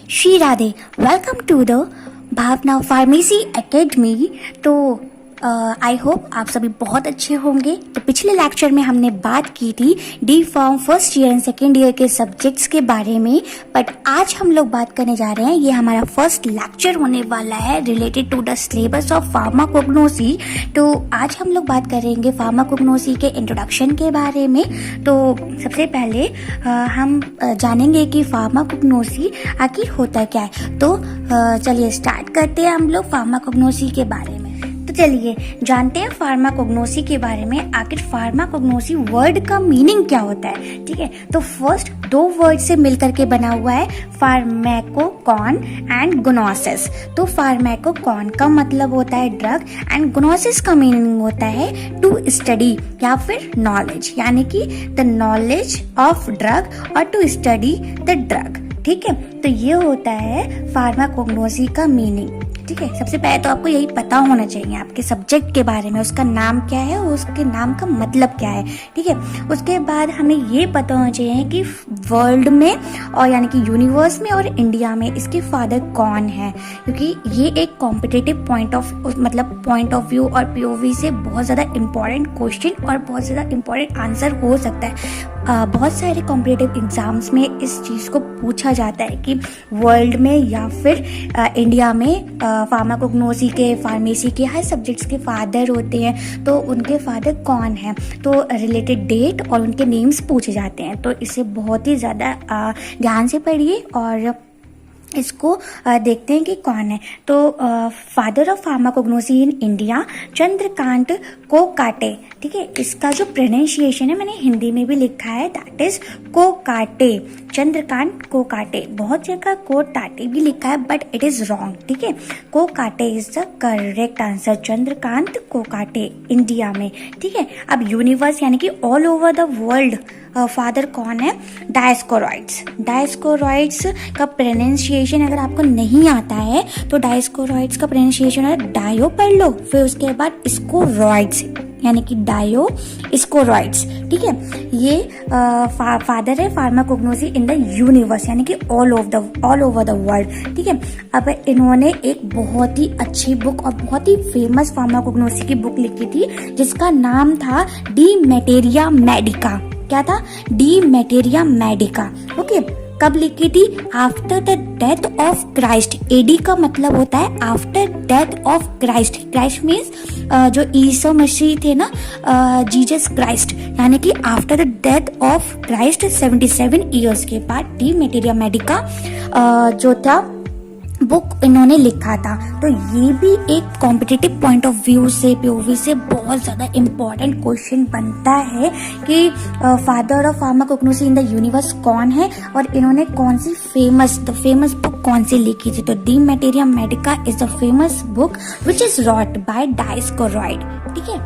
Shri Radhe. Welcome to the Bhavana pharmacy academy. तो I hope आप सभी बहुत अच्छे होंगे। तो पिछले लेक्चर में हमने बात की थी D pharm first year and second year के सब्जेक्ट्स के बारे में, बट आज हम लोग बात करने जा रहे हैं, ये हमारा फर्स्ट लेक्चर होने वाला है related to the syllabus of pharmacognosy. तो आज हम लोग बात करेंगे फार्माकोग्नोसी के इंट्रोडक्शन के बारे में। तो सबसे पहले हम जानेंगे कि फार्माकोग्नोसी आखिर होता क्या है। तो चलिए स्टार्ट करते हैं हम लोग फार्माकोग्नोसी के बारे में। तो चलिए जानते हैं फार्माकोग्नोसी के बारे में, आखिर फार्माकोग्नोसी वर्ड का मीनिंग क्या होता है। ठीक है, तो फर्स्ट दो वर्ड से मिलकर के बना हुआ है, फार्माकोकॉन एंड ग्नोसिस। तो फार्माकोकॉन का मतलब होता है ड्रग एंड ग्नोसिस का मीनिंग होता है टू स्टडी या फिर नॉलेज, यानी कि द नॉलेज ऑफ ड्रग और टू स्टडी द ड्रग। ठीक है, तो ये होता है फार्माकोग्नोसी का मीनिंग। ठीक है, सबसे पहले तो आपको यही पता होना चाहिए आपके सब्जेक्ट के बारे में, उसका नाम क्या है और उसके नाम का मतलब क्या है। ठीक है, उसके बाद हमें ये पता होना चाहिए कि वर्ल्ड में और यानी कि यूनिवर्स में और इंडिया में इसके फादर कौन है, क्योंकि ये एक कॉम्पिटिटिव पॉइंट ऑफ व्यू और पीओवी से बहुत ज़्यादा इम्पोर्टेंट क्वेश्चन और बहुत ज़्यादा इम्पोर्टेंट आंसर हो सकता है। बहुत सारे कॉम्पिटिटिव एग्जाम्स में इस चीज़ को पूछा जाता है कि वर्ल्ड में या फिर इंडिया में फार्माकोग्नोसी के, फार्मेसी के हर सब्जेक्ट्स के फादर होते हैं, तो उनके फादर कौन हैं, तो रिलेटेड डेट और उनके नेम्स पूछे जाते हैं। तो इसे बहुत ही ज़्यादा ध्यान से पढ़िए और इसको देखते हैं कि कौन है। तो father of pharmacognosy in India Chandrakant Kokate. ठीक है, इसका जो प्रोनाउंसिएशन है मैंने हिंदी में भी लिखा है, दैट इज कोकाटे, चंद्रकांत कोकाटे। बहुत जगह कोटाटे भी लिखा है बट इट इज रॉन्ग। ठीक है, Kokate is the correct answer, Chandrakant Kokate India में। ठीक है, अब यूनिवर्स यानी कि all over the world father कौन है, डायस्कोरॉइड्स। डायस्कोरॉइड्स का प्रोनाउंसिएशन अगर आपको नहीं आता है तो डायस्कोरॉइड्स का प्रोनाउंसिएशन है डायो पढ़ लो, फिर उसके बाद स्कोरॉइड्स यानी कि डायो स्कोरॉइड्स। ठीक है, ये फादर है फार्माकोग्नोसी इन द यूनिवर्स यानी कि ऑल ओवर द वर्ल्ड। ठीक है, अब इन्होंने एक बहुत ही अच्छी बुक और बहुत ही फेमस फार्माकोग्नोसी की बुक लिखी थी जिसका नाम था डी मैटेरिया मेडिका। क्या था? D Materia Medica. ओके, कब लिखी थी? After the death of Christ. AD का मतलब होता है after death of Christ. Christ means जो ईसा मसीह थे ना, जीसस क्राइस्ट, यानी कि after the death of Christ 77 years के बाद डी मैटेरिया मेडिका जो था बुक इन्होंने लिखा था। तो ये भी एक कॉम्पिटिटिव पॉइंट ऑफ व्यू से, पीओवी से बहुत ज़्यादा इम्पोर्टेंट क्वेश्चन बनता है कि father of pharmacognosy in the universe कौन है और इन्होंने कौन सी फेमस बुक कौन सी लिखी थी। तो De Materia Medica is the famous book which is wrote by Dioscorides. ठीक है,